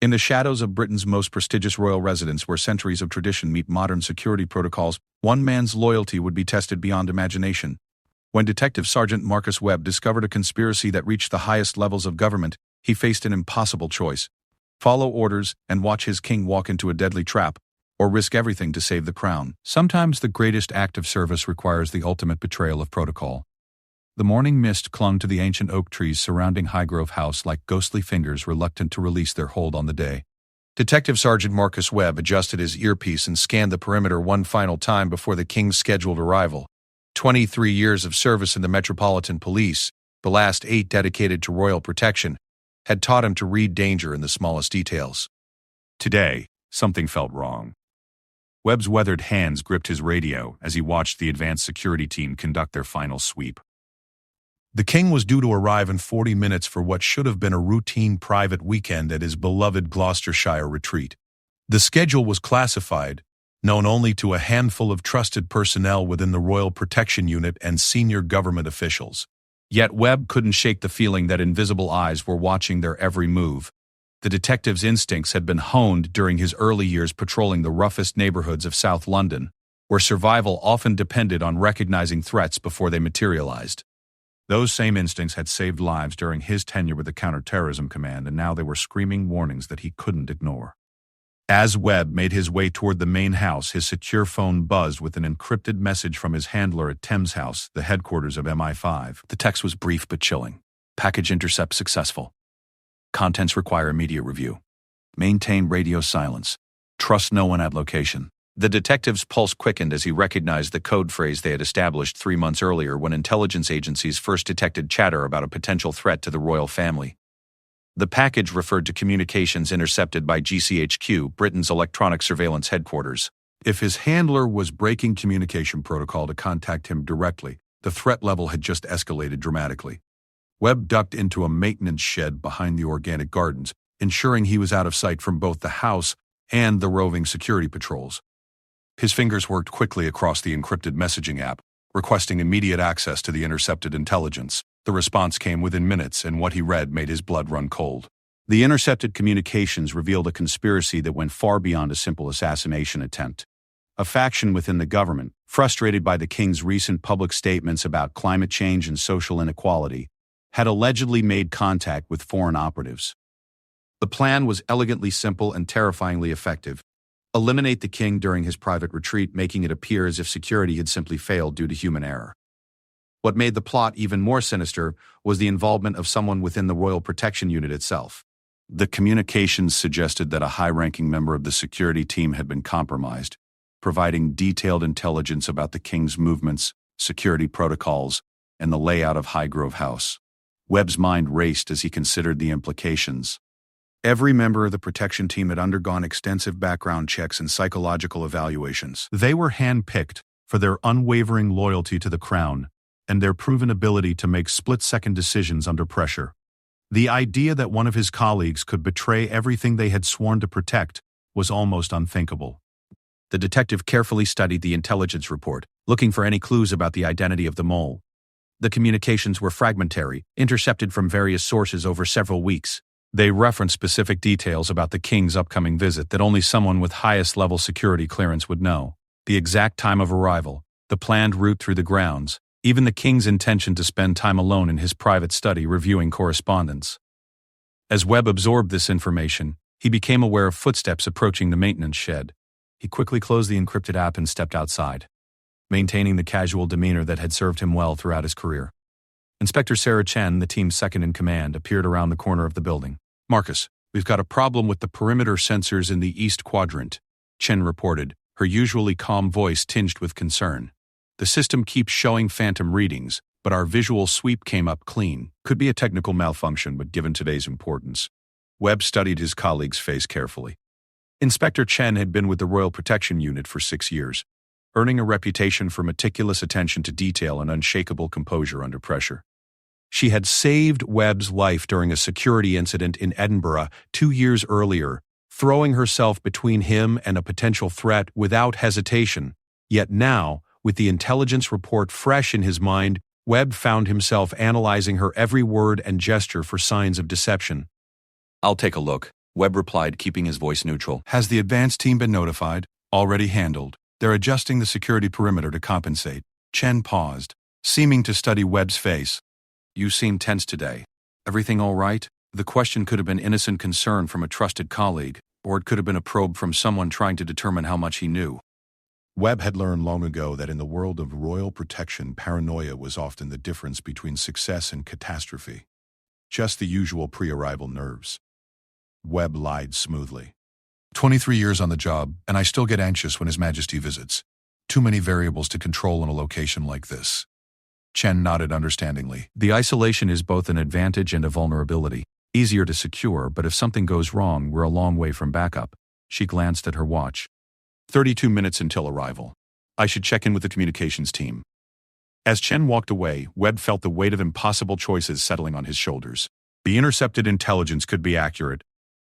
In the shadows of Britain's most prestigious royal residence, where centuries of tradition meet modern security protocols, one man's loyalty would be tested beyond imagination. When Detective Sergeant Marcus Webb discovered a conspiracy that reached the highest levels of government, he faced an impossible choice: follow orders and watch his king walk into a deadly trap, or risk everything to save the crown. Sometimes the greatest act of service requires the ultimate betrayal of protocol. The morning mist clung to the ancient oak trees surrounding Highgrove House like ghostly fingers reluctant to release their hold on the day. Detective Sergeant Marcus Webb adjusted his earpiece and scanned the perimeter one final time before the king's scheduled arrival. 23 years of service in the Metropolitan Police, the last 8 dedicated to royal protection, had taught him to read danger in the smallest details. Today, something felt wrong. Webb's weathered hands gripped his radio as he watched the advanced security team conduct their final sweep. The king was due to arrive in 40 minutes for what should have been a routine private weekend at his beloved Gloucestershire retreat. The schedule was classified, known only to a handful of trusted personnel within the Royal Protection Unit and senior government officials. Yet Webb couldn't shake the feeling that invisible eyes were watching their every move. The detective's instincts had been honed during his early years patrolling the roughest neighborhoods of South London, where survival often depended on recognizing threats before they materialized. Those same instincts had saved lives during his tenure with the Counterterrorism Command, and now they were screaming warnings that he couldn't ignore. As Webb made his way toward the main house, his secure phone buzzed with an encrypted message from his handler at Thames House, the headquarters of MI5. The text was brief but chilling. Package intercept successful. Contents require immediate review. Maintain radio silence. Trust no one at location. The detective's pulse quickened as he recognized the code phrase they had established 3 months earlier when intelligence agencies first detected chatter about a potential threat to the royal family. The package referred to communications intercepted by GCHQ, Britain's electronic surveillance headquarters. If his handler was breaking communication protocol to contact him directly, the threat level had just escalated dramatically. Webb ducked into a maintenance shed behind the organic gardens, ensuring he was out of sight from both the house and the roving security patrols. His fingers worked quickly across the encrypted messaging app, requesting immediate access to the intercepted intelligence. The response came within minutes, and what he read made his blood run cold. The intercepted communications revealed a conspiracy that went far beyond a simple assassination attempt. A faction within the government, frustrated by the king's recent public statements about climate change and social inequality, had allegedly made contact with foreign operatives. The plan was elegantly simple and terrifyingly effective. Eliminate the king during his private retreat, making it appear as if security had simply failed due to human error. What made the plot even more sinister was the involvement of someone within the Royal Protection Unit itself. The communications suggested that a high-ranking member of the security team had been compromised, providing detailed intelligence about the king's movements, security protocols, and the layout of Highgrove House. Webb's mind raced as he considered the implications. Every member of the protection team had undergone extensive background checks and psychological evaluations. They were handpicked for their unwavering loyalty to the crown and their proven ability to make split-second decisions under pressure. The idea that one of his colleagues could betray everything they had sworn to protect was almost unthinkable. The detective carefully studied the intelligence report, looking for any clues about the identity of the mole. The communications were fragmentary, intercepted from various sources over several weeks. They referenced specific details about the king's upcoming visit that only someone with highest-level security clearance would know. The exact time of arrival, the planned route through the grounds, even the king's intention to spend time alone in his private study reviewing correspondence. As Webb absorbed this information, he became aware of footsteps approaching the maintenance shed. He quickly closed the encrypted app and stepped outside, maintaining the casual demeanor that had served him well throughout his career. Inspector Sarah Chen, the team's second-in-command, appeared around the corner of the building. "Marcus, we've got a problem with the perimeter sensors in the east quadrant," Chen reported, her usually calm voice tinged with concern. "The system keeps showing phantom readings, but our visual sweep came up clean. Could be a technical malfunction, but given today's importance." Webb studied his colleague's face carefully. Inspector Chen had been with the Royal Protection Unit for 6 years, earning a reputation for meticulous attention to detail and unshakable composure under pressure. She had saved Webb's life during a security incident in Edinburgh 2 years earlier, throwing herself between him and a potential threat without hesitation. Yet now, with the intelligence report fresh in his mind, Webb found himself analyzing her every word and gesture for signs of deception. "I'll take a look," Webb replied, keeping his voice neutral. Has the advance team been notified? Already handled. They're adjusting the security perimeter to compensate. Chen paused, seeming to study Webb's face. You seem tense today. Everything all right? The question could have been innocent concern from a trusted colleague, or it could have been a probe from someone trying to determine how much he knew. Webb had learned long ago that in the world of royal protection, paranoia was often the difference between success and catastrophe. Just the usual pre-arrival nerves. Webb lied smoothly. 23 years on the job, and I still get anxious when His Majesty visits. Too many variables to control in a location like this. Chen nodded understandingly. The isolation is both an advantage and a vulnerability. Easier to secure, but if something goes wrong, we're a long way from backup. She glanced at her watch. 32 minutes until arrival. I should check in with the communications team. As Chen walked away, Webb felt the weight of impossible choices settling on his shoulders. The intercepted intelligence could be accurate,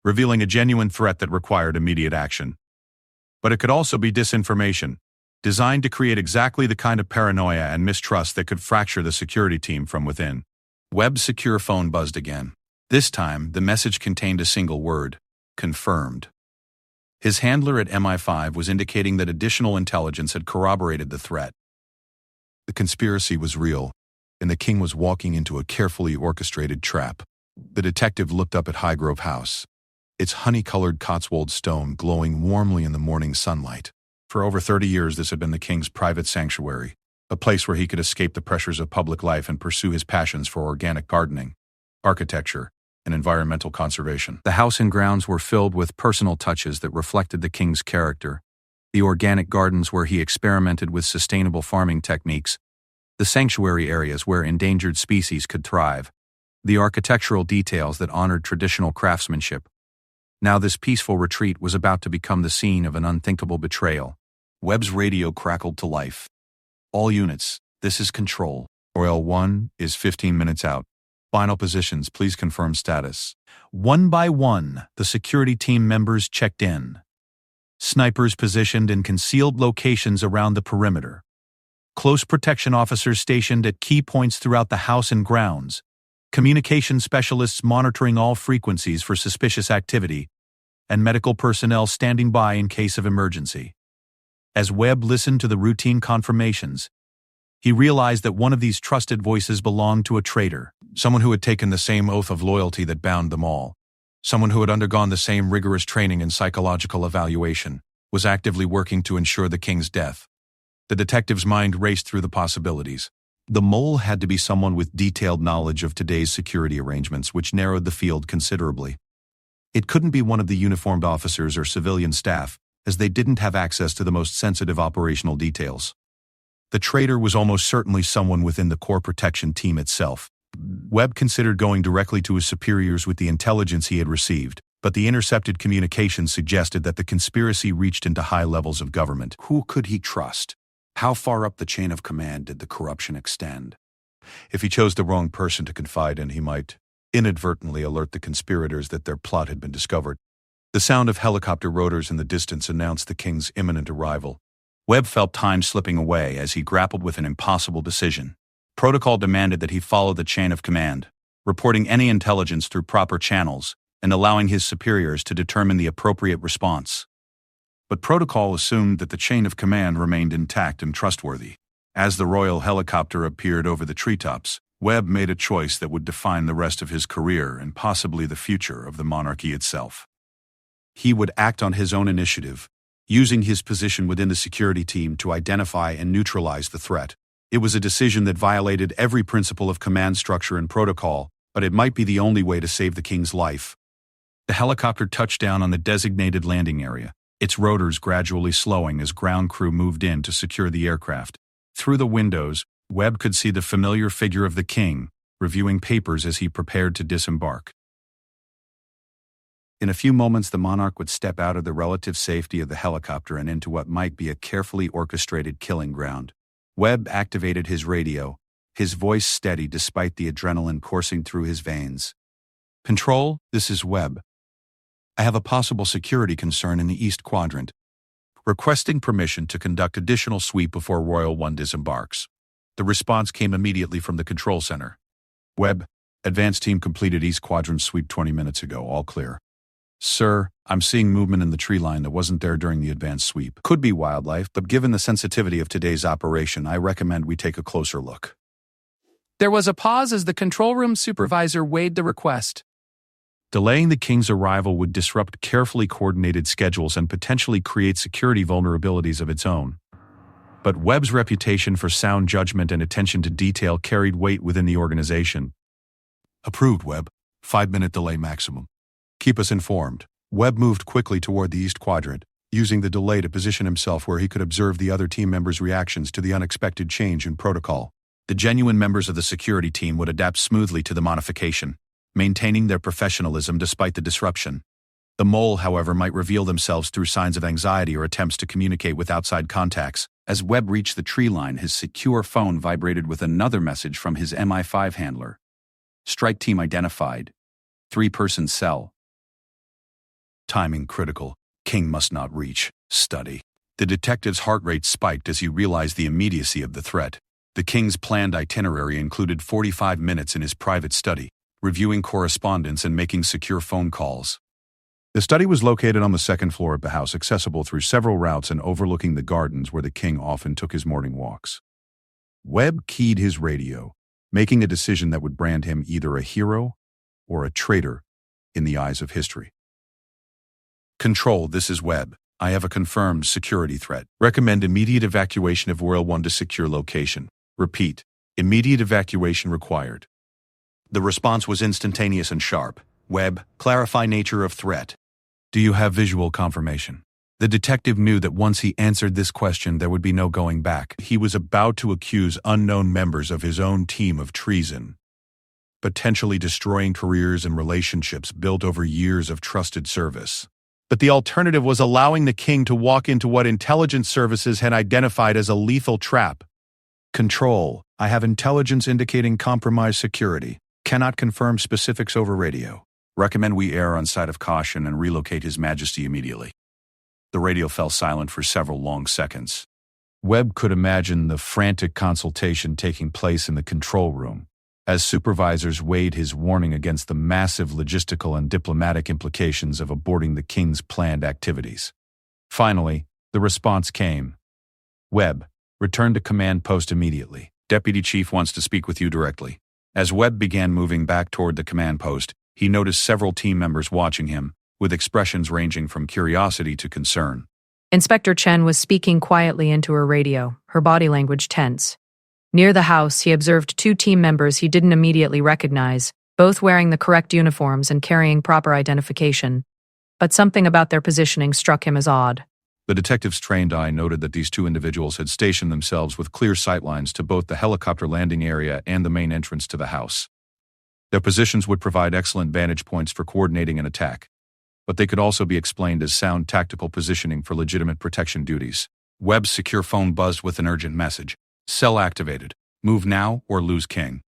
revealing a genuine threat that required immediate action. But it could also be disinformation, designed to create exactly the kind of paranoia and mistrust that could fracture the security team from within. Webb's secure phone buzzed again. This time, the message contained a single word: confirmed. His handler at MI5 was indicating that additional intelligence had corroborated the threat. The conspiracy was real, and the king was walking into a carefully orchestrated trap. The detective looked up at Highgrove House, its honey-colored Cotswold stone glowing warmly in the morning sunlight. For over 30 years, this had been the king's private sanctuary, a place where he could escape the pressures of public life and pursue his passions for organic gardening, architecture, and environmental conservation. The house and grounds were filled with personal touches that reflected the king's character. The organic gardens where he experimented with sustainable farming techniques, the sanctuary areas where endangered species could thrive, the architectural details that honored traditional craftsmanship. Now this peaceful retreat was about to become the scene of an unthinkable betrayal. Webb's radio crackled to life. All units, this is Control. Royal 1 is 15 minutes out. Final positions, please confirm status. One by one, the security team members checked in. Snipers positioned in concealed locations around the perimeter. Close protection officers stationed at key points throughout the house and grounds. Communication specialists monitoring all frequencies for suspicious activity, and medical personnel standing by in case of emergency. As Webb listened to the routine confirmations, he realized that one of these trusted voices belonged to a traitor, someone who had taken the same oath of loyalty that bound them all, someone who had undergone the same rigorous training and psychological evaluation, was actively working to ensure the king's death. The detective's mind raced through the possibilities. The mole had to be someone with detailed knowledge of today's security arrangements, which narrowed the field considerably. It couldn't be one of the uniformed officers or civilian staff, as they didn't have access to the most sensitive operational details. The traitor was almost certainly someone within the core protection team itself. Webb considered going directly to his superiors with the intelligence he had received, but the intercepted communications suggested that the conspiracy reached into high levels of government. Who could he trust? How far up the chain of command did the corruption extend? If he chose the wrong person to confide in, he might inadvertently alert the conspirators that their plot had been discovered. The sound of helicopter rotors in the distance announced the king's imminent arrival. Webb felt time slipping away as he grappled with an impossible decision. Protocol demanded that he follow the chain of command, reporting any intelligence through proper channels and allowing his superiors to determine the appropriate response. But protocol assumed that the chain of command remained intact and trustworthy. As the royal helicopter appeared over the treetops, Webb made a choice that would define the rest of his career and possibly the future of the monarchy itself. He would act on his own initiative, using his position within the security team to identify and neutralize the threat. It was a decision that violated every principle of command structure and protocol, but it might be the only way to save the king's life. The helicopter touched down on the designated landing area, its rotors gradually slowing as ground crew moved in to secure the aircraft. Through the windows, Webb could see the familiar figure of the king, reviewing papers as he prepared to disembark. In a few moments, the monarch would step out of the relative safety of the helicopter and into what might be a carefully orchestrated killing ground. Webb activated his radio, his voice steady despite the adrenaline coursing through his veins. Control, this is Webb. I have a possible security concern in the East Quadrant, requesting permission to conduct additional sweep before Royal 1 disembarks. The response came immediately from the control center. Webb, advance team completed East Quadrant sweep 20 minutes ago, all clear. Sir, I'm seeing movement in the tree line that wasn't there during the advanced sweep. Could be wildlife, but given the sensitivity of today's operation, I recommend we take a closer look. There was a pause as the control room supervisor weighed the request. Delaying the king's arrival would disrupt carefully coordinated schedules and potentially create security vulnerabilities of its own. But Webb's reputation for sound judgment and attention to detail carried weight within the organization. Approved, Webb. 5-minute delay maximum. Keep us informed. Webb moved quickly toward the east quadrant, using the delay to position himself where he could observe the other team members' reactions to the unexpected change in protocol. The genuine members of the security team would adapt smoothly to the modification, maintaining their professionalism despite the disruption. The mole, however, might reveal themselves through signs of anxiety or attempts to communicate with outside contacts. As Webb reached the tree line, his secure phone vibrated with another message from his MI5 handler. Strike team identified. 3-person cell. Timing critical. King must not reach. Study. The detective's heart rate spiked as he realized the immediacy of the threat. The king's planned itinerary included 45 minutes in his private study, reviewing correspondence and making secure phone calls. The study was located on the second floor of the house, accessible through several routes and overlooking the gardens where the king often took his morning walks. Webb keyed his radio, making a decision that would brand him either a hero or a traitor in the eyes of history. Control, this is Webb. I have a confirmed security threat. Recommend immediate evacuation of Royal 1 to secure location. Repeat, immediate evacuation required. The response was instantaneous and sharp. Webb, clarify nature of threat. Do you have visual confirmation? The detective knew that once he answered this question, there would be no going back. He was about to accuse unknown members of his own team of treason, potentially destroying careers and relationships built over years of trusted service. But the alternative was allowing the king to walk into what intelligence services had identified as a lethal trap. Control, I have intelligence indicating compromised security. Cannot confirm specifics over radio. Recommend we err on side of caution and relocate His Majesty immediately. The radio fell silent for several long seconds. Webb could imagine the frantic consultation taking place in the control room, as supervisors weighed his warning against the massive logistical and diplomatic implications of aborting the king's planned activities. Finally, the response came. Webb, return to command post immediately. Deputy Chief wants to speak with you directly. As Webb began moving back toward the command post, he noticed several team members watching him, with expressions ranging from curiosity to concern. Inspector Chen was speaking quietly into her radio, her body language tense. Near the house, he observed 2 team members he didn't immediately recognize, both wearing the correct uniforms and carrying proper identification. But something about their positioning struck him as odd. The detective's trained eye noted that these 2 individuals had stationed themselves with clear sightlines to both the helicopter landing area and the main entrance to the house. Their positions would provide excellent vantage points for coordinating an attack, but they could also be explained as sound tactical positioning for legitimate protection duties. Webb's secure phone buzzed with an urgent message. Cell activated. Move now or lose king.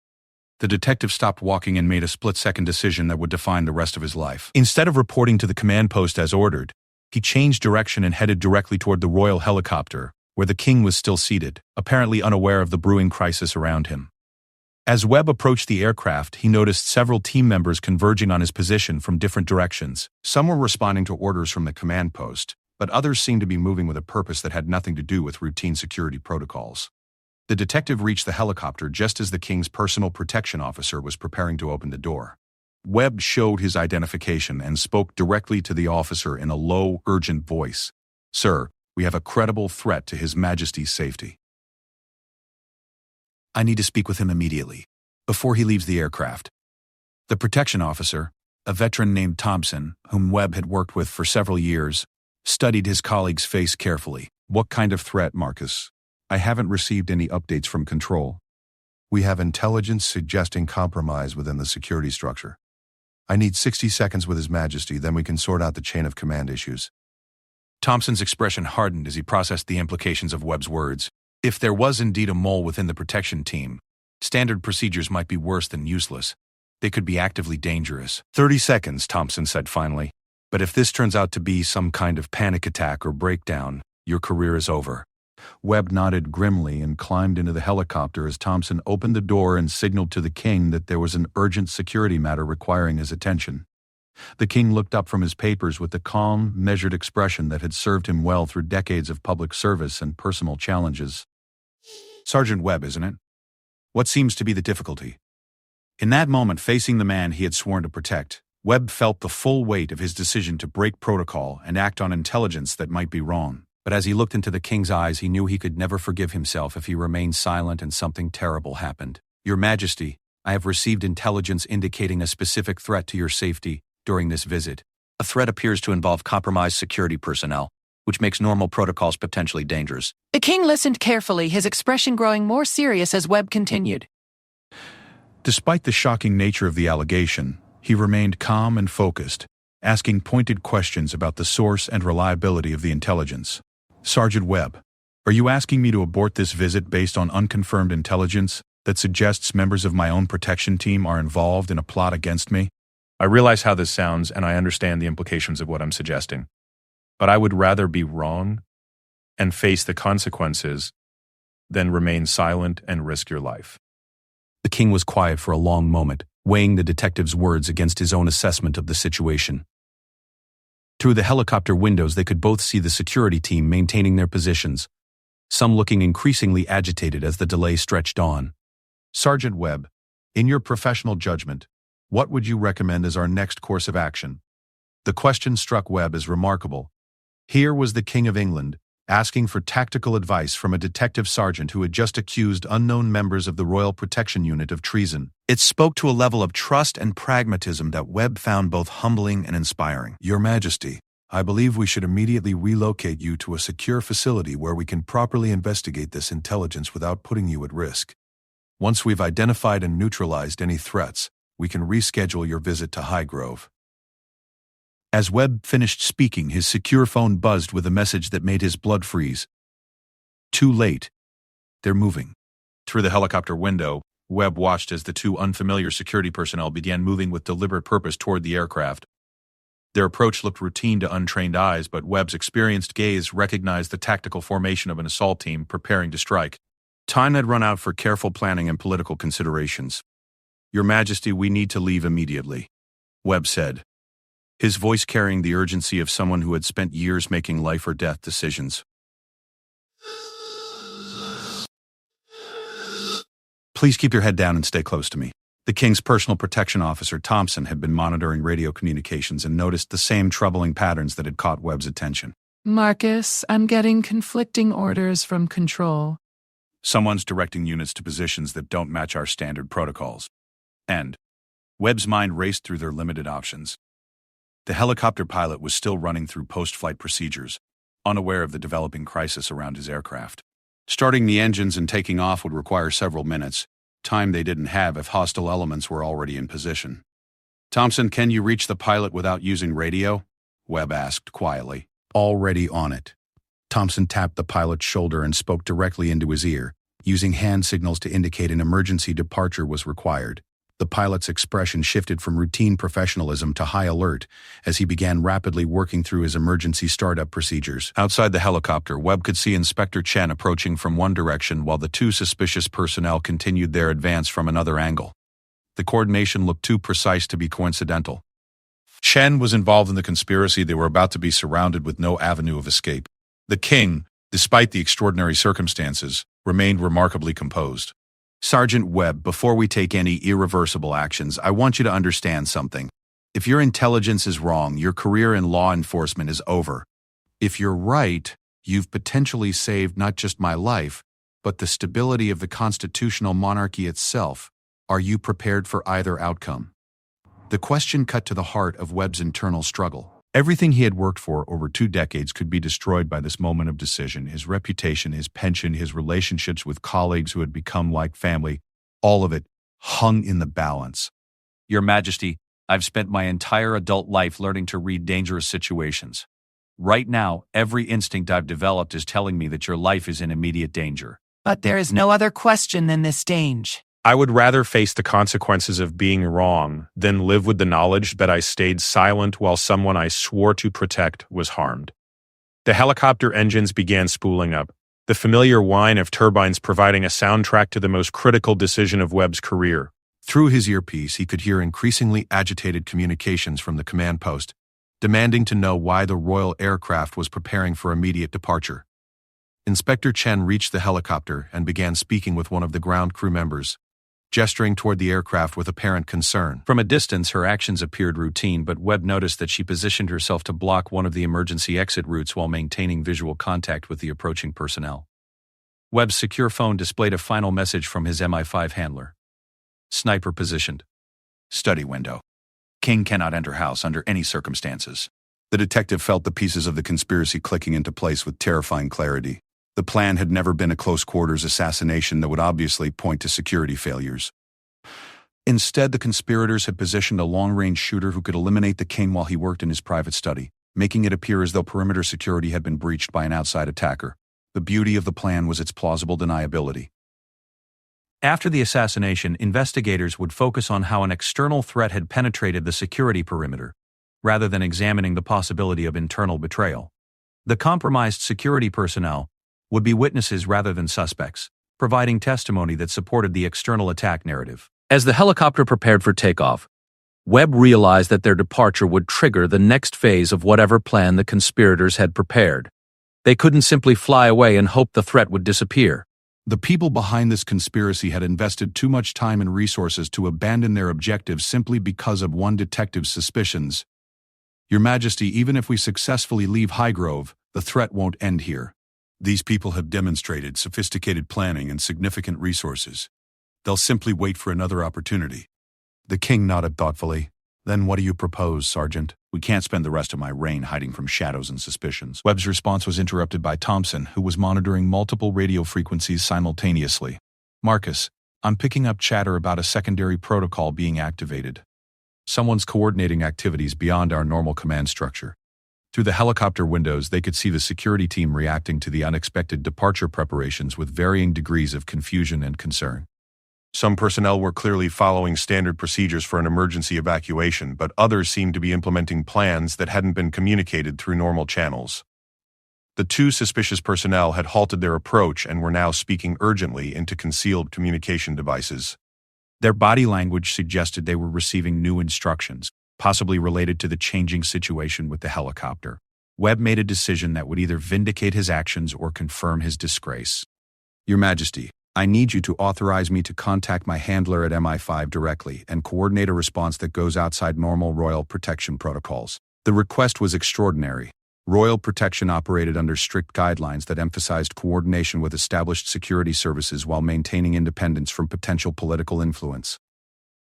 The detective stopped walking and made a split-second decision that would define the rest of his life. Instead of reporting to the command post as ordered, he changed direction and headed directly toward the royal helicopter, where the king was still seated, apparently unaware of the brewing crisis around him. As Webb approached the aircraft, he noticed several team members converging on his position from different directions. Some were responding to orders from the command post, but others seemed to be moving with a purpose that had nothing to do with routine security protocols. The detective reached the helicopter just as the king's personal protection officer was preparing to open the door. Webb showed his identification and spoke directly to the officer in a low, urgent voice. Sir, we have a credible threat to His Majesty's safety. I need to speak with him immediately, before he leaves the aircraft. The protection officer, a veteran named Thompson, whom Webb had worked with for several years, studied his colleague's face carefully. What kind of threat, Marcus? I haven't received any updates from control. We have intelligence suggesting compromise within the security structure. I need 60 seconds with His Majesty, then we can sort out the chain of command issues. Thompson's expression hardened as he processed the implications of Webb's words. If there was indeed a mole within the protection team, standard procedures might be worse than useless. They could be actively dangerous. 30 seconds, Thompson said finally. But if this turns out to be some kind of panic attack or breakdown, your career is over. Webb nodded grimly and climbed into the helicopter as Thompson opened the door and signaled to the king that there was an urgent security matter requiring his attention. The king looked up from his papers with the calm, measured expression that had served him well through decades of public service and personal challenges. "Sergeant Webb, isn't it? What seems to be the difficulty?" In that moment, facing the man he had sworn to protect, Webb felt the full weight of his decision to break protocol and act on intelligence that might be wrong. But as he looked into the king's eyes, he knew he could never forgive himself if he remained silent and something terrible happened. "Your Majesty, I have received intelligence indicating a specific threat to your safety during this visit. A threat appears to involve compromised security personnel, which makes normal protocols potentially dangerous." The king listened carefully, his expression growing more serious as Webb continued. Despite the shocking nature of the allegation, he remained calm and focused, asking pointed questions about the source and reliability of the intelligence. "Sergeant Webb, are you asking me to abort this visit based on unconfirmed intelligence that suggests members of my own protection team are involved in a plot against me?" I realize how this sounds, and I understand the implications of what I'm suggesting. But I would rather be wrong and face the consequences than remain silent and risk your life. The king was quiet for a long moment, weighing the detective's words against his own assessment of the situation. Through the helicopter windows, they could both see the security team maintaining their positions, some looking increasingly agitated as the delay stretched on. "Sergeant Webb, in your professional judgment, what would you recommend as our next course of action?" The question struck Webb as remarkable. Here was the King of England, asking for tactical advice from a detective sergeant who had just accused unknown members of the Royal Protection Unit of treason. It spoke to a level of trust and pragmatism that Webb found both humbling and inspiring. "Your Majesty, I believe we should immediately relocate you to a secure facility where we can properly investigate this intelligence without putting you at risk. Once we've identified and neutralized any threats, we can reschedule your visit to Highgrove." As Webb finished speaking, his secure phone buzzed with a message that made his blood freeze. "Too late. They're moving." Through the helicopter window, Webb watched as the two unfamiliar security personnel began moving with deliberate purpose toward the aircraft. Their approach looked routine to untrained eyes, but Webb's experienced gaze recognized the tactical formation of an assault team preparing to strike. Time had run out for careful planning and political considerations. "Your Majesty, we need to leave immediately," Webb said, his voice carrying the urgency of someone who had spent years making life or death decisions. "Please keep your head down and stay close to me." The king's personal protection officer, Thompson, had been monitoring radio communications and noticed the same troubling patterns that had caught Webb's attention. "Marcus, I'm getting conflicting orders from control." "Someone's directing units to positions that don't match our standard protocols." And Webb's mind raced through their limited options. The helicopter pilot was still running through post-flight procedures, unaware of the developing crisis around his aircraft. Starting the engines and taking off would require several minutes, time they didn't have if hostile elements were already in position. "Thompson, can you reach the pilot without using radio?" Webb asked quietly. "Already on it." Thompson tapped the pilot's shoulder and spoke directly into his ear, using hand signals to indicate an emergency departure was required. The pilot's expression shifted from routine professionalism to high alert as he began rapidly working through his emergency startup procedures. Outside the helicopter, Webb could see Inspector Chen approaching from one direction while the two suspicious personnel continued their advance from another angle. The coordination looked too precise to be coincidental. Chen was involved in the conspiracy. They were about to be surrounded with no avenue of escape. The king, despite the extraordinary circumstances, remained remarkably composed. "Sergeant Webb, before we take any irreversible actions, I want you to understand something. If your intelligence is wrong, your career in law enforcement is over. If you're right, you've potentially saved not just my life, but the stability of the constitutional monarchy itself. Are you prepared for either outcome?" The question cut to the heart of Webb's internal struggle. Everything he had worked for over 2 decades could be destroyed by this moment of decision. His reputation, his pension, his relationships with colleagues who had become like family, all of it hung in the balance. "Your Majesty, I've spent my entire adult life learning to read dangerous situations. Right now, every instinct I've developed is telling me that your life is in immediate danger." "But there is no other question than this danger." I would rather face the consequences of being wrong than live with the knowledge that I stayed silent while someone I swore to protect was harmed. The helicopter engines began spooling up, the familiar whine of turbines providing a soundtrack to the most critical decision of Webb's career. Through his earpiece, he could hear increasingly agitated communications from the command post, demanding to know why the royal aircraft was preparing for immediate departure. Inspector Chen reached the helicopter and began speaking with one of the ground crew members, gesturing toward the aircraft with apparent concern. From a distance, her actions appeared routine, but Webb noticed that she positioned herself to block one of the emergency exit routes while maintaining visual contact with the approaching personnel. Webb's secure phone displayed a final message from his MI5 handler. Sniper positioned. Study window. King cannot enter house under any circumstances. The detective felt the pieces of the conspiracy clicking into place with terrifying clarity. The plan had never been a close-quarters assassination that would obviously point to security failures. Instead, the conspirators had positioned a long-range shooter who could eliminate the king while he worked in his private study, making it appear as though perimeter security had been breached by an outside attacker. The beauty of the plan was its plausible deniability. After the assassination, investigators would focus on how an external threat had penetrated the security perimeter, rather than examining the possibility of internal betrayal. The compromised security personnel would be witnesses rather than suspects, providing testimony that supported the external attack narrative. As the helicopter prepared for takeoff, Webb realized that their departure would trigger the next phase of whatever plan the conspirators had prepared. They couldn't simply fly away and hope the threat would disappear. The people behind this conspiracy had invested too much time and resources to abandon their objectives simply because of one detective's suspicions. Your Majesty, even if we successfully leave Highgrove, the threat won't end here. These people have demonstrated sophisticated planning and significant resources. They'll simply wait for another opportunity. The king nodded thoughtfully. Then what do you propose, Sergeant? We can't spend the rest of my reign hiding from shadows and suspicions. Webb's response was interrupted by Thompson, who was monitoring multiple radio frequencies simultaneously. Marcus, I'm picking up chatter about a secondary protocol being activated. Someone's coordinating activities beyond our normal command structure. Through the helicopter windows, they could see the security team reacting to the unexpected departure preparations with varying degrees of confusion and concern. Some personnel were clearly following standard procedures for an emergency evacuation, but others seemed to be implementing plans that hadn't been communicated through normal channels. The two suspicious personnel had halted their approach and were now speaking urgently into concealed communication devices. Their body language suggested they were receiving new instructions, possibly related to the changing situation with the helicopter. Webb made a decision that would either vindicate his actions or confirm his disgrace. Your Majesty, I need you to authorize me to contact my handler at MI5 directly and coordinate a response that goes outside normal royal protection protocols. The request was extraordinary. Royal protection operated under strict guidelines that emphasized coordination with established security services while maintaining independence from potential political influence.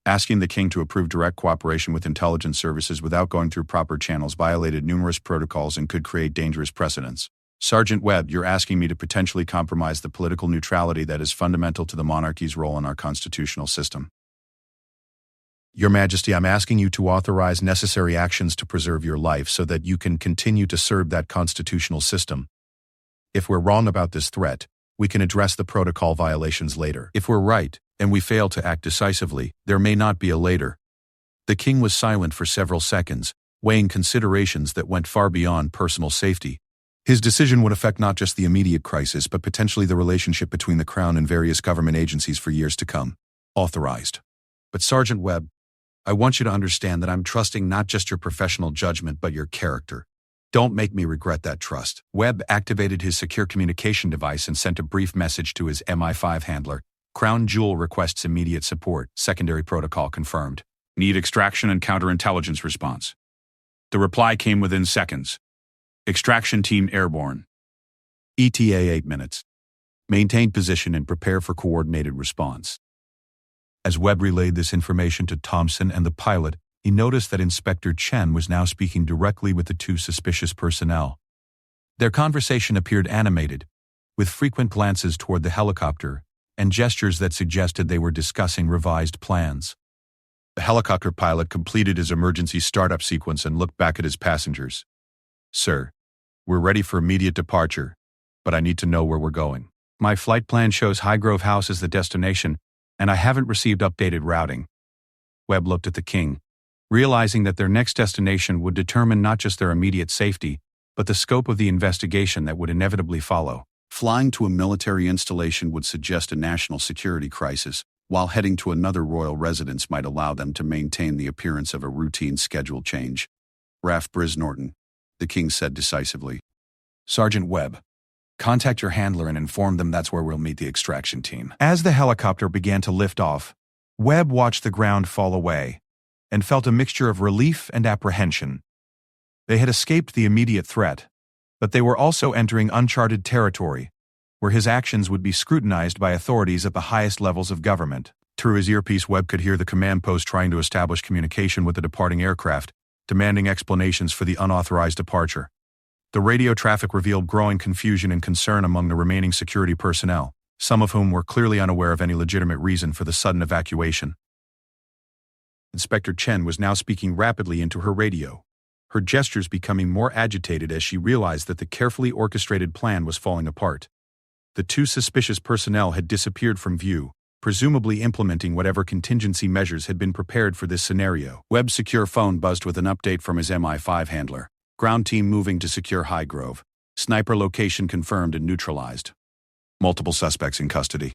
Asking the king to approve direct cooperation with intelligence services without going through proper channels violated numerous protocols and could create dangerous precedents. Sergeant Webb, you're asking me to potentially compromise the political neutrality that is fundamental to the monarchy's role in our constitutional system. Your Majesty, I'm asking you to authorize necessary actions to preserve your life so that you can continue to serve that constitutional system. If we're wrong about this threat, we can address the protocol violations later. If we're right, and we fail to act decisively, there may not be a later. The king was silent for several seconds, weighing considerations that went far beyond personal safety. His decision would affect not just the immediate crisis, but potentially the relationship between the Crown and various government agencies for years to come. Authorized. But Sergeant Webb, I want you to understand that I'm trusting not just your professional judgment, but your character. Don't make me regret that trust. Webb activated his secure communication device and sent a brief message to his MI5 handler. Crown Jewel requests immediate support. Secondary protocol confirmed. Need extraction and counterintelligence response. The reply came within seconds. Extraction team airborne. ETA 8 minutes. Maintain position and prepare for coordinated response. As Webb relayed this information to Thompson and the pilot, he noticed that Inspector Chen was now speaking directly with the two suspicious personnel. Their conversation appeared animated, with frequent glances toward the helicopter and gestures that suggested they were discussing revised plans. The helicopter pilot completed his emergency startup sequence and looked back at his passengers. Sir, we're ready for immediate departure, but I need to know where we're going. My flight plan shows Highgrove House as the destination, and I haven't received updated routing. Webb looked at the king, realizing that their next destination would determine not just their immediate safety, but the scope of the investigation that would inevitably follow. Flying to a military installation would suggest a national security crisis, while heading to another royal residence might allow them to maintain the appearance of a routine schedule change. Raf Briz Norton, the king said decisively. Sergeant Webb, contact your handler and inform them that's where we'll meet the extraction team. As the helicopter began to lift off, Webb watched the ground fall away and felt a mixture of relief and apprehension. They had escaped the immediate threat, but they were also entering uncharted territory, where his actions would be scrutinized by authorities at the highest levels of government. Through his earpiece, Webb could hear the command post trying to establish communication with the departing aircraft, demanding explanations for the unauthorized departure. The radio traffic revealed growing confusion and concern among the remaining security personnel, some of whom were clearly unaware of any legitimate reason for the sudden evacuation. Inspector Chen was now speaking rapidly into her radio, her gestures becoming more agitated as she realized that the carefully orchestrated plan was falling apart. The two suspicious personnel had disappeared from view, presumably implementing whatever contingency measures had been prepared for this scenario. Webb's secure phone buzzed with an update from his MI5 handler. Ground team moving to secure Highgrove. Sniper location confirmed and neutralized. Multiple suspects in custody.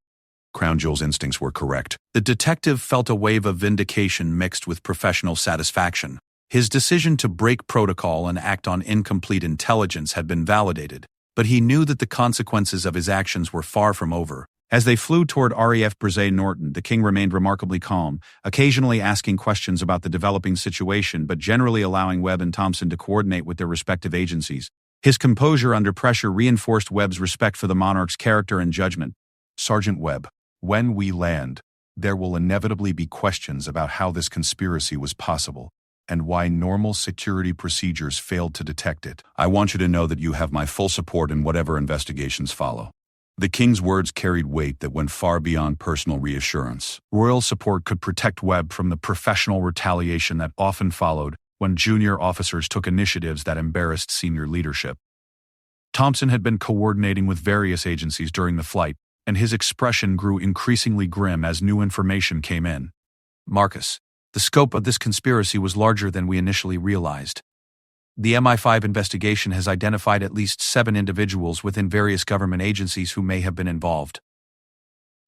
Crown Jewel's instincts were correct. The detective felt a wave of vindication mixed with professional satisfaction. His decision to break protocol and act on incomplete intelligence had been validated, but he knew that the consequences of his actions were far from over. As they flew toward RAF Briz Norton, the king remained remarkably calm, occasionally asking questions about the developing situation but generally allowing Webb and Thompson to coordinate with their respective agencies. His composure under pressure reinforced Webb's respect for the monarch's character and judgment. Sergeant Webb, when we land, there will inevitably be questions about how this conspiracy was possible and why normal security procedures failed to detect it. I want you to know that you have my full support in whatever investigations follow. The king's words carried weight that went far beyond personal reassurance. Royal support could protect Webb from the professional retaliation that often followed when junior officers took initiatives that embarrassed senior leadership. Thompson had been coordinating with various agencies during the flight, and his expression grew increasingly grim as new information came in. Marcus, the scope of this conspiracy was larger than we initially realized. The MI5 investigation has identified at least 7 individuals within various government agencies who may have been involved.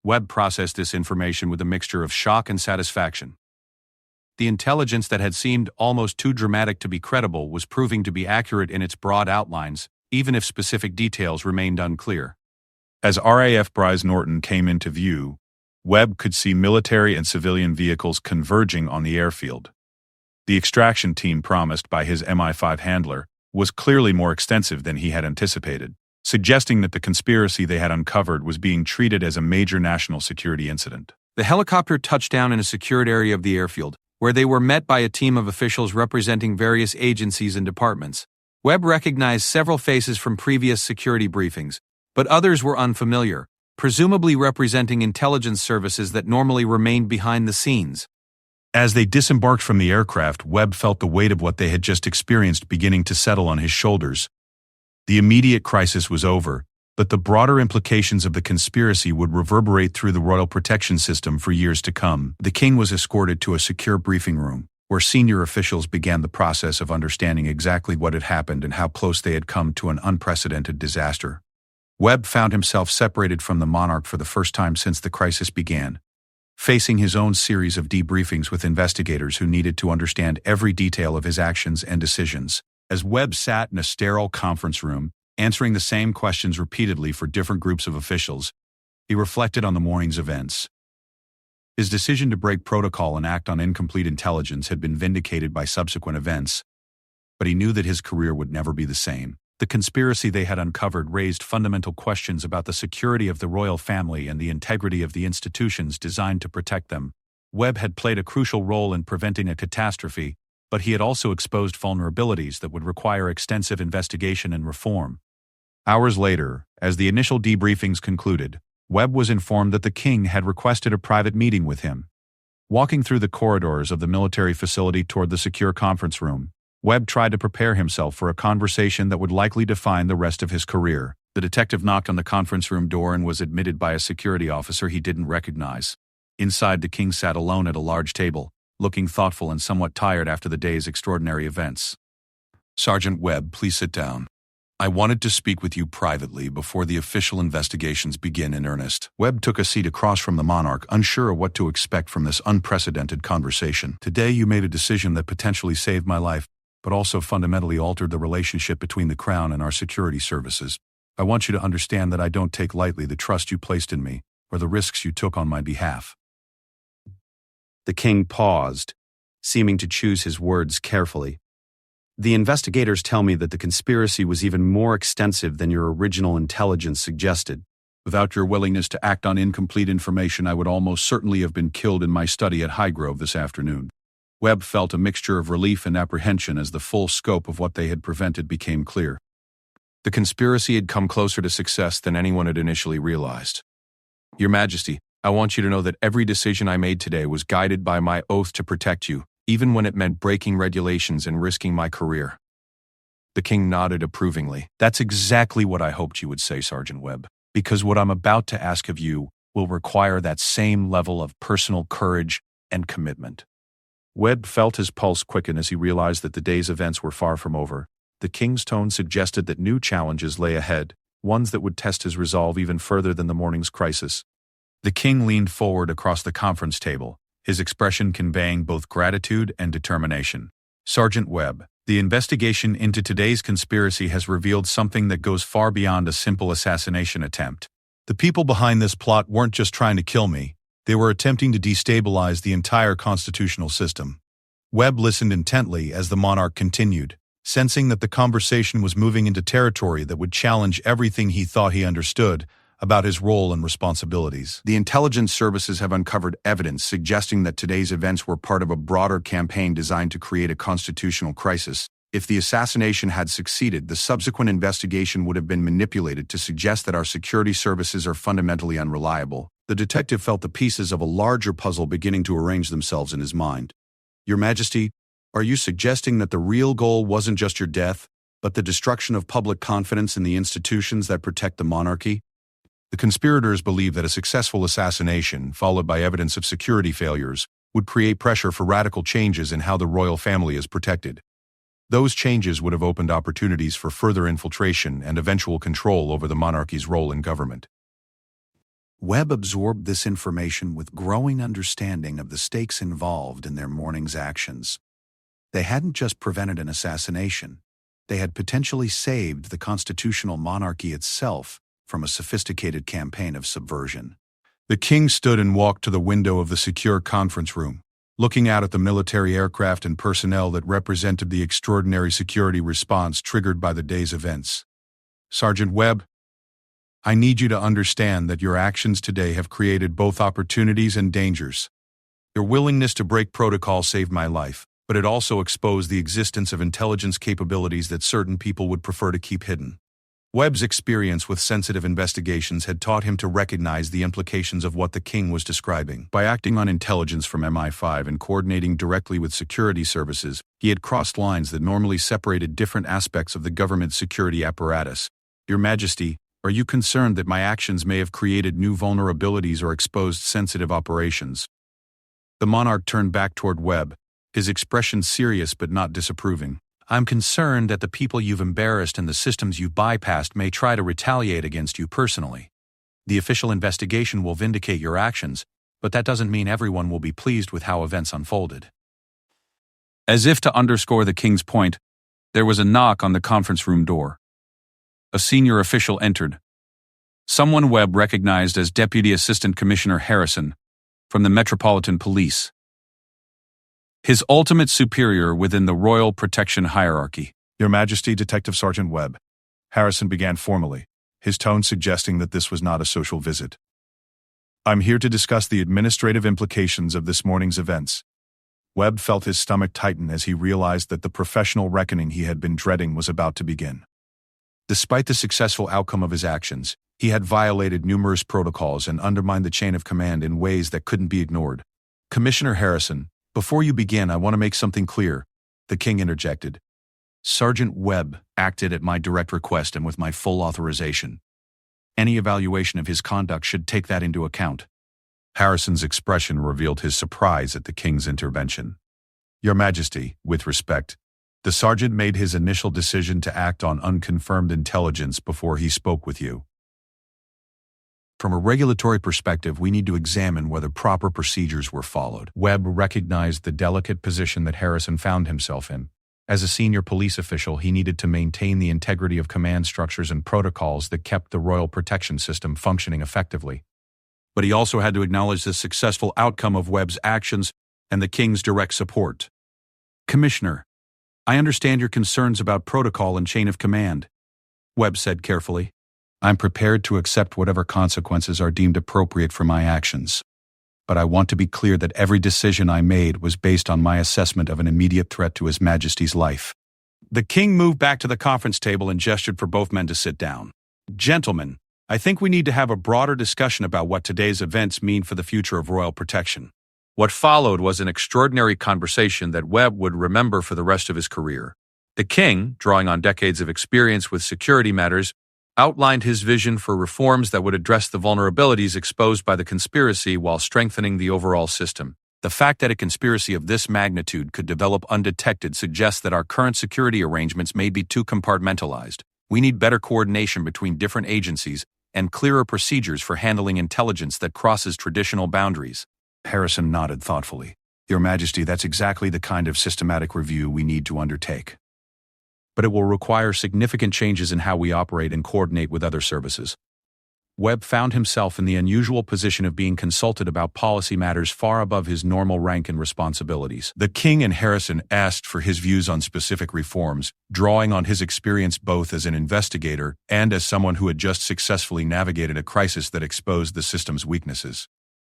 Webb processed this information with a mixture of shock and satisfaction. The intelligence that had seemed almost too dramatic to be credible was proving to be accurate in its broad outlines, even if specific details remained unclear. As RAF Briz Norton came into view, Webb could see military and civilian vehicles converging on the airfield. The extraction team promised by his MI5 handler was clearly more extensive than he had anticipated, suggesting that the conspiracy they had uncovered was being treated as a major national security incident. The helicopter touched down in a secured area of the airfield, where they were met by a team of officials representing various agencies and departments. Webb recognized several faces from previous security briefings, but others were unfamiliar, presumably representing intelligence services that normally remained behind the scenes. As they disembarked from the aircraft, Webb felt the weight of what they had just experienced beginning to settle on his shoulders. The immediate crisis was over, but the broader implications of the conspiracy would reverberate through the royal protection system for years to come. The king was escorted to a secure briefing room, where senior officials began the process of understanding exactly what had happened and how close they had come to an unprecedented disaster. Webb found himself separated from the monarch for the first time since the crisis began, facing his own series of debriefings with investigators who needed to understand every detail of his actions and decisions. As Webb sat in a sterile conference room, answering the same questions repeatedly for different groups of officials, he reflected on the morning's events. His decision to break protocol and act on incomplete intelligence had been vindicated by subsequent events, but he knew that his career would never be the same. The conspiracy they had uncovered raised fundamental questions about the security of the royal family and the integrity of the institutions designed to protect them. Webb had played a crucial role in preventing a catastrophe, but he had also exposed vulnerabilities that would require extensive investigation and reform. Hours later, as the initial debriefings concluded, Webb was informed that the king had requested a private meeting with him. Walking through the corridors of the military facility toward the secure conference room, Webb tried to prepare himself for a conversation that would likely define the rest of his career. The detective knocked on the conference room door and was admitted by a security officer he didn't recognize. Inside, the king sat alone at a large table, looking thoughtful and somewhat tired after the day's extraordinary events. Sergeant Webb, please sit down. I wanted to speak with you privately before the official investigations begin in earnest. Webb took a seat across from the monarch, unsure of what to expect from this unprecedented conversation. Today you made a decision that potentially saved my life, but also fundamentally altered the relationship between the Crown and our security services. I want you to understand that I don't take lightly the trust you placed in me, or the risks you took on my behalf. The king paused, seeming to choose his words carefully. The investigators tell me that the conspiracy was even more extensive than your original intelligence suggested. Without your willingness to act on incomplete information, I would almost certainly have been killed in my study at Highgrove this afternoon. Webb felt a mixture of relief and apprehension as the full scope of what they had prevented became clear. The conspiracy had come closer to success than anyone had initially realized. Your Majesty, I want you to know that every decision I made today was guided by my oath to protect you, even when it meant breaking regulations and risking my career. The king nodded approvingly. That's exactly what I hoped you would say, Sergeant Webb, because what I'm about to ask of you will require that same level of personal courage and commitment. Webb felt his pulse quicken as he realized that the day's events were far from over. The king's tone suggested that new challenges lay ahead, ones that would test his resolve even further than the morning's crisis. The king leaned forward across the conference table, his expression conveying both gratitude and determination. Sergeant Webb, the investigation into today's conspiracy has revealed something that goes far beyond a simple assassination attempt. The people behind this plot weren't just trying to kill me, they were attempting to destabilize the entire constitutional system. Webb listened intently as the monarch continued, sensing that the conversation was moving into territory that would challenge everything he thought he understood about his role and responsibilities. The intelligence services have uncovered evidence suggesting that today's events were part of a broader campaign designed to create a constitutional crisis. If the assassination had succeeded, the subsequent investigation would have been manipulated to suggest that our security services are fundamentally unreliable. The detective felt the pieces of a larger puzzle beginning to arrange themselves in his mind. Your Majesty, are you suggesting that the real goal wasn't just your death, but the destruction of public confidence in the institutions that protect the monarchy? The conspirators believe that a successful assassination, followed by evidence of security failures, would create pressure for radical changes in how the royal family is protected. Those changes would have opened opportunities for further infiltration and eventual control over the monarchy's role in government. Webb absorbed this information with growing understanding of the stakes involved in their morning's actions. They hadn't just prevented an assassination, they had potentially saved the constitutional monarchy itself from a sophisticated campaign of subversion. The king stood and walked to the window of the secure conference room, looking out at the military aircraft and personnel that represented the extraordinary security response triggered by the day's events. Sergeant Webb, I need you to understand that your actions today have created both opportunities and dangers. Your willingness to break protocol saved my life, but it also exposed the existence of intelligence capabilities that certain people would prefer to keep hidden. Webb's experience with sensitive investigations had taught him to recognize the implications of what the king was describing. By acting on intelligence from MI5 and coordinating directly with security services, he had crossed lines that normally separated different aspects of the government security apparatus. Your Majesty, are you concerned that my actions may have created new vulnerabilities or exposed sensitive operations? The monarch turned back toward Webb, his expression serious but not disapproving. I'm concerned that the people you've embarrassed and the systems you've bypassed may try to retaliate against you personally. The official investigation will vindicate your actions, but that doesn't mean everyone will be pleased with how events unfolded. As if to underscore the king's point, there was a knock on the conference room door. A senior official entered. Someone Webb recognized as Deputy Assistant Commissioner Harrison from the Metropolitan Police, his ultimate superior within the royal protection hierarchy. Your Majesty, Detective Sergeant Webb. Harrison began formally, his tone suggesting that this was not a social visit. I'm here to discuss the administrative implications of this morning's events. Webb felt his stomach tighten as he realized that the professional reckoning he had been dreading was about to begin. Despite the successful outcome of his actions, he had violated numerous protocols and undermined the chain of command in ways that couldn't be ignored. Commissioner Harrison, before you begin, I want to make something clear, the king interjected. Sergeant Webb acted at my direct request and with my full authorization. Any evaluation of his conduct should take that into account. Harrison's expression revealed his surprise at the king's intervention. Your Majesty, with respect, The sergeant made his initial decision to act on unconfirmed intelligence before he spoke with you. From a regulatory perspective, we need to examine whether proper procedures were followed. Webb recognized the delicate position that Harrison found himself in. As a senior police official, he needed to maintain the integrity of command structures and protocols that kept the Royal Protection System functioning effectively. But he also had to acknowledge the successful outcome of Webb's actions and the King's direct support. Commissioner, I understand your concerns about protocol and chain of command, Webb said carefully. I'm prepared to accept whatever consequences are deemed appropriate for my actions. But I want to be clear that every decision I made was based on my assessment of an immediate threat to His Majesty's life. The King moved back to the conference table and gestured for both men to sit down. Gentlemen, I think we need to have a broader discussion about what today's events mean for the future of royal protection. What followed was an extraordinary conversation that Webb would remember for the rest of his career. The King, drawing on decades of experience with security matters, outlined his vision for reforms that would address the vulnerabilities exposed by the conspiracy while strengthening the overall system. The fact that a conspiracy of this magnitude could develop undetected suggests that our current security arrangements may be too compartmentalized. We need better coordination between different agencies and clearer procedures for handling intelligence that crosses traditional boundaries. Harrison nodded thoughtfully. Your Majesty, that's exactly the kind of systematic review we need to undertake. But it will require significant changes in how we operate and coordinate with other services. Webb found himself in the unusual position of being consulted about policy matters far above his normal rank and responsibilities. The King and Harrison asked for his views on specific reforms, drawing on his experience both as an investigator and as someone who had just successfully navigated a crisis that exposed the system's weaknesses.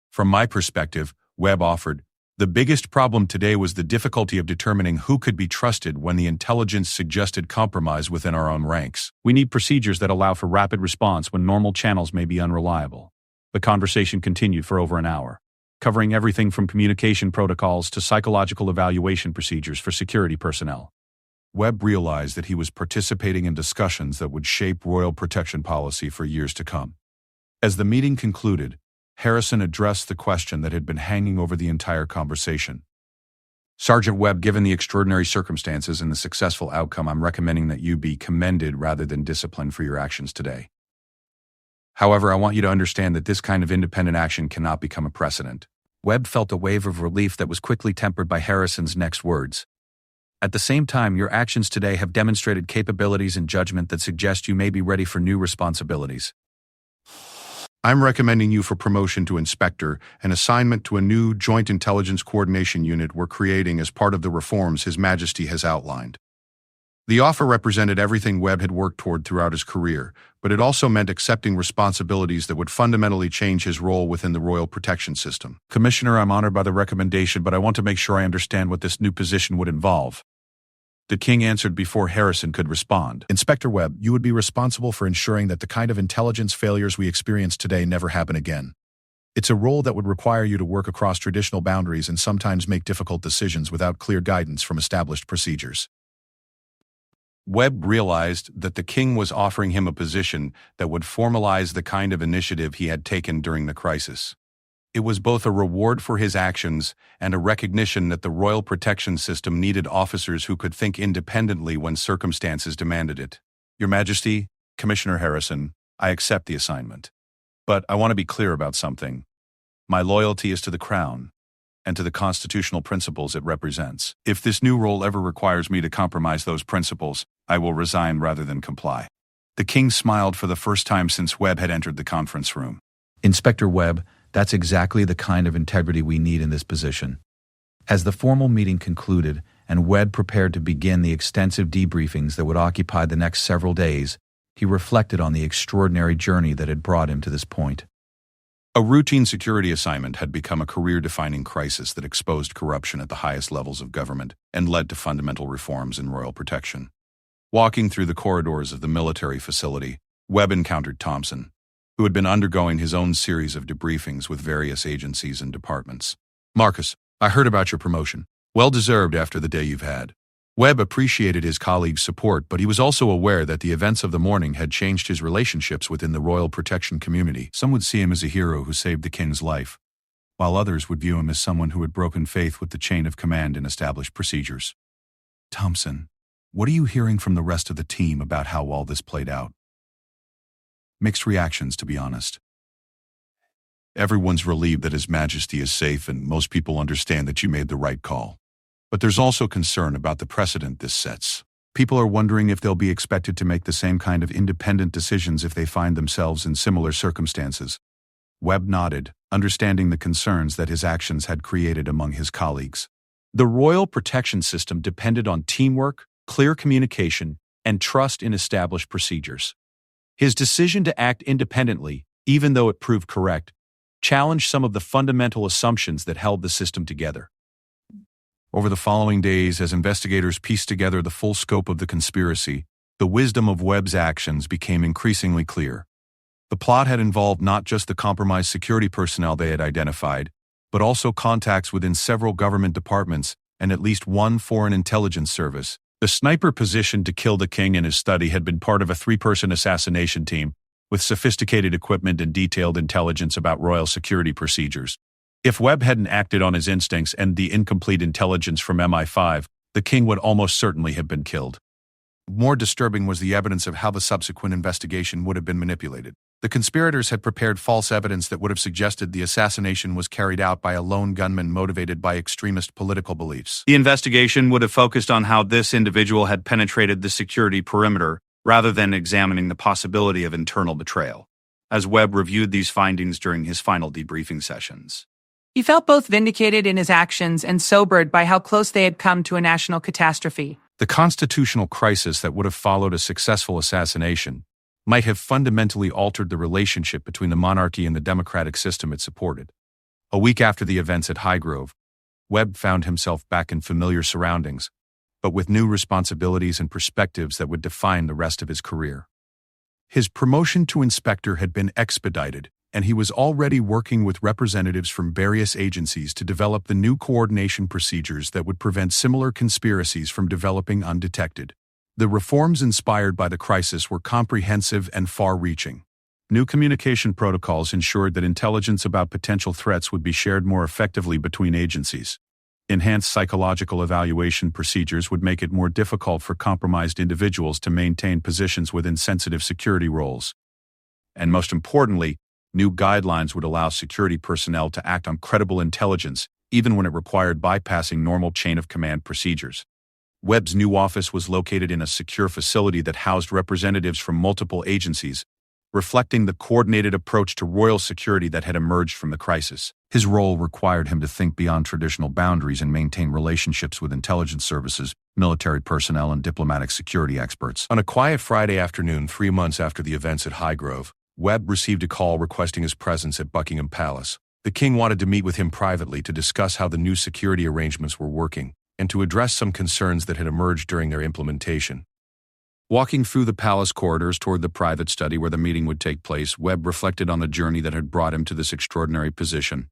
From my perspective, Webb offered, the biggest problem today was the difficulty of determining who could be trusted when the intelligence suggested compromise within our own ranks. We need procedures that allow for rapid response when normal channels may be unreliable. The conversation continued for over an hour, covering everything from communication protocols to psychological evaluation procedures for security personnel. Webb realized that he was participating in discussions that would shape royal protection policy for years to come. As the meeting concluded, Harrison addressed the question that had been hanging over the entire conversation. Sergeant Webb, given the extraordinary circumstances and the successful outcome, I'm recommending that you be commended rather than disciplined for your actions today. However, I want you to understand that this kind of independent action cannot become a precedent. Webb felt a wave of relief that was quickly tempered by Harrison's next words. At the same time, your actions today have demonstrated capabilities and judgment that suggest you may be ready for new responsibilities. I'm recommending you for promotion to inspector and assignment to a new Joint Intelligence Coordination Unit we're creating as part of the reforms His Majesty has outlined. The offer represented everything Webb had worked toward throughout his career, but it also meant accepting responsibilities that would fundamentally change his role within the Royal Protection System. Commissioner, I'm honored by the recommendation, but I want to make sure I understand what this new position would involve. The King answered before Harrison could respond. Inspector Webb, you would be responsible for ensuring that the kind of intelligence failures we experience today never happen again. It's a role that would require you to work across traditional boundaries and sometimes make difficult decisions without clear guidance from established procedures. Webb realized that the King was offering him a position that would formalize the kind of initiative he had taken during the crisis. It was both a reward for his actions and a recognition that the Royal Protection System needed officers who could think independently when circumstances demanded it. Your Majesty, Commissioner Harrison, I accept the assignment. But I want to be clear about something. My loyalty is to the Crown and to the constitutional principles it represents. If this new role ever requires me to compromise those principles, I will resign rather than comply. The King smiled for the first time since Webb had entered the conference room. Inspector Webb, that's exactly the kind of integrity we need in this position. As the formal meeting concluded and Webb prepared to begin the extensive debriefings that would occupy the next several days, he reflected on the extraordinary journey that had brought him to this point. A routine security assignment had become a career-defining crisis that exposed corruption at the highest levels of government and led to fundamental reforms in royal protection. Walking through the corridors of the military facility, Webb encountered Thompson, who had been undergoing his own series of debriefings with various agencies and departments. Marcus, I heard about your promotion. Well deserved after the day you've had. Webb appreciated his colleagues' support, but he was also aware that the events of the morning had changed his relationships within the royal protection community. Some would see him as a hero who saved the King's life, while others would view him as someone who had broken faith with the chain of command and established procedures. Thompson, What are you hearing from the rest of the team about how all this played out? Mixed reactions, to be honest. Everyone's relieved that His Majesty is safe, and most people understand that you made the right call. But there's also concern about the precedent this sets. People are wondering if they'll be expected to make the same kind of independent decisions if they find themselves in similar circumstances. Webb nodded, understanding the concerns that his actions had created among his colleagues. The royal protection system depended on teamwork, clear communication, and trust in established procedures. His decision to act independently, even though it proved correct, challenged some of the fundamental assumptions that held the system together. Over the following days, as investigators pieced together the full scope of the conspiracy, the wisdom of Webb's actions became increasingly clear. The plot had involved not just the compromised security personnel they had identified, but also contacts within several government departments and at least one foreign intelligence service. The sniper positioned to kill the king in his study had been part of a 3-person assassination team, with sophisticated equipment and detailed intelligence about royal security procedures. If Webb hadn't acted on his instincts and the incomplete intelligence from MI5, the king would almost certainly have been killed. More disturbing was the evidence of how the subsequent investigation would have been manipulated. The conspirators had prepared false evidence that would have suggested the assassination was carried out by a lone gunman motivated by extremist political beliefs. The investigation would have focused on how this individual had penetrated the security perimeter, rather than examining the possibility of internal betrayal, as Webb reviewed these findings during his final debriefing sessions. He felt both vindicated in his actions and sobered by how close they had come to a national catastrophe. The constitutional crisis that would have followed a successful assassination might have fundamentally altered the relationship between the monarchy and the democratic system it supported. A week after the events at Highgrove, Webb found himself back in familiar surroundings, but with new responsibilities and perspectives that would define the rest of his career. His promotion to inspector had been expedited, and he was already working with representatives from various agencies to develop the new coordination procedures that would prevent similar conspiracies from developing undetected. The reforms inspired by the crisis were comprehensive and far-reaching. New communication protocols ensured that intelligence about potential threats would be shared more effectively between agencies. Enhanced psychological evaluation procedures would make it more difficult for compromised individuals to maintain positions within sensitive security roles. And most importantly, new guidelines would allow security personnel to act on credible intelligence, even when it required bypassing normal chain-of-command procedures. Webb's new office was located in a secure facility that housed representatives from multiple agencies, reflecting the coordinated approach to royal security that had emerged from the crisis. His role required him to think beyond traditional boundaries and maintain relationships with intelligence services, military personnel, and diplomatic security experts. On a quiet Friday afternoon, 3 months after the events at Highgrove, Webb received a call requesting his presence at Buckingham Palace. The king wanted to meet with him privately to discuss how the new security arrangements were working, and to address some concerns that had emerged during their implementation. Walking through the palace corridors toward the private study where the meeting would take place, Webb reflected on the journey that had brought him to this extraordinary position.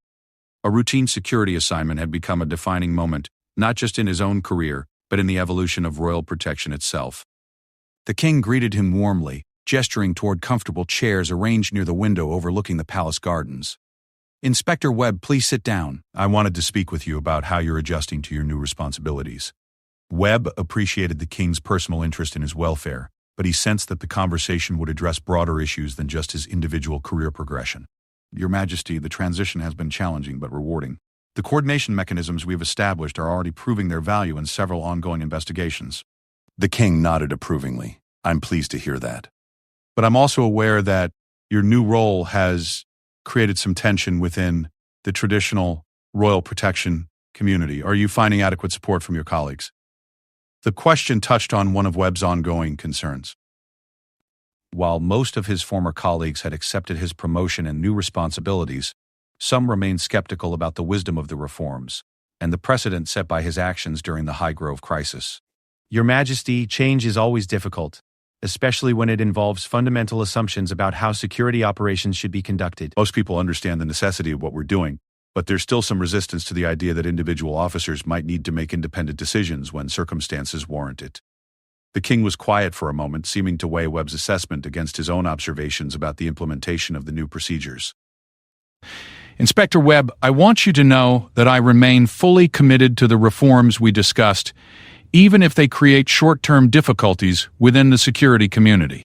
A routine security assignment had become a defining moment, not just in his own career, but in the evolution of royal protection itself. The king greeted him warmly, gesturing toward comfortable chairs arranged near the window overlooking the palace gardens. "Inspector Webb, please sit down. I wanted to speak with you about how you're adjusting to your new responsibilities." Webb appreciated the king's personal interest in his welfare, but he sensed that the conversation would address broader issues than just his individual career progression. "Your Majesty, the transition has been challenging but rewarding. The coordination mechanisms we've established are already proving their value in several ongoing investigations." The king nodded approvingly. "I'm pleased to hear that. But I'm also aware that your new role has created some tension within the traditional royal protection community. Are you finding adequate support from your colleagues?" The question touched on one of Webb's ongoing concerns. While most of his former colleagues had accepted his promotion and new responsibilities, some remained skeptical about the wisdom of the reforms and the precedent set by his actions during the Highgrove crisis. Your Majesty, change is always difficult, especially when it involves fundamental assumptions about how security operations should be conducted. Most people understand the necessity of what we're doing, but there's still some resistance to the idea that individual officers might need to make independent decisions when circumstances warrant it. The king was quiet for a moment, seeming to weigh Webb's assessment against his own observations about the implementation of the new procedures. Inspector Webb, I want you to know that I remain fully committed to the reforms we discussed, even if they create short-term difficulties within the security community.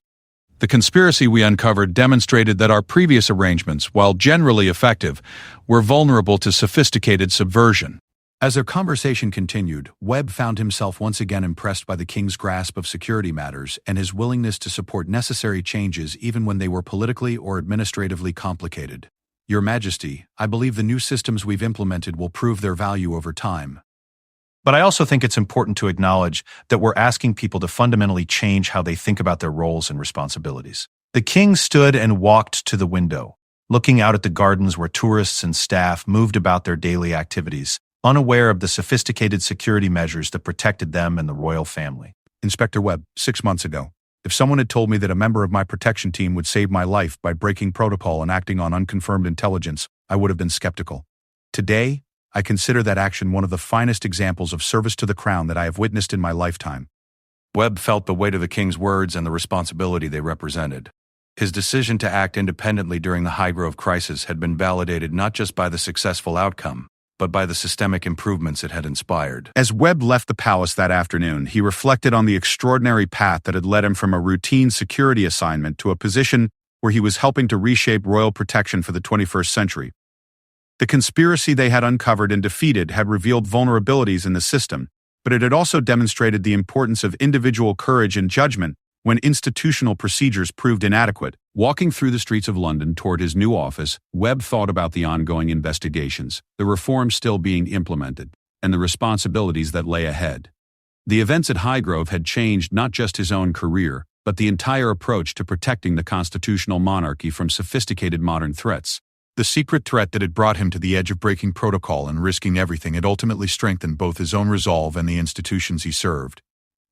The conspiracy we uncovered demonstrated that our previous arrangements, while generally effective, were vulnerable to sophisticated subversion. As their conversation continued, Webb found himself once again impressed by the king's grasp of security matters and his willingness to support necessary changes even when they were politically or administratively complicated. Your Majesty, I believe the new systems we've implemented will prove their value over time. But I also think it's important to acknowledge that we're asking people to fundamentally change how they think about their roles and responsibilities. The king stood and walked to the window, looking out at the gardens where tourists and staff moved about their daily activities, unaware of the sophisticated security measures that protected them and the royal family. Inspector Webb, 6 months ago, if someone had told me that a member of my protection team would save my life by breaking protocol and acting on unconfirmed intelligence, I would have been skeptical. Today, I consider that action one of the finest examples of service to the crown that I have witnessed in my lifetime. Webb felt the weight of the king's words and the responsibility they represented. His decision to act independently during the Highgrove crisis had been validated not just by the successful outcome, but by the systemic improvements it had inspired. As Webb left the palace that afternoon, he reflected on the extraordinary path that had led him from a routine security assignment to a position where he was helping to reshape royal protection for the 21st century. The conspiracy they had uncovered and defeated had revealed vulnerabilities in the system, but it had also demonstrated the importance of individual courage and judgment when institutional procedures proved inadequate. Walking through the streets of London toward his new office, Webb thought about the ongoing investigations, the reforms still being implemented, and the responsibilities that lay ahead. The events at Highgrove had changed not just his own career, but the entire approach to protecting the constitutional monarchy from sophisticated modern threats. The secret threat that had brought him to the edge of breaking protocol and risking everything had ultimately strengthened both his own resolve and the institutions he served.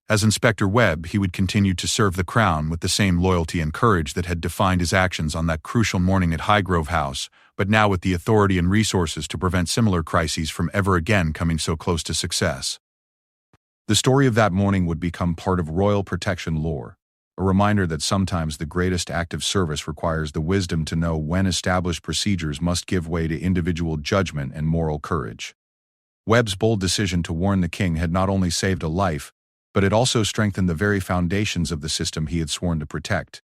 As Inspector Webb, he would continue to serve the crown with the same loyalty and courage that had defined his actions on that crucial morning at Highgrove House, but now with the authority and resources to prevent similar crises from ever again coming so close to success. The story of that morning would become part of royal protection lore, a reminder that sometimes the greatest act of service requires the wisdom to know when established procedures must give way to individual judgment and moral courage. Webb's bold decision to warn the king had not only saved a life, but it also strengthened the very foundations of the system he had sworn to protect.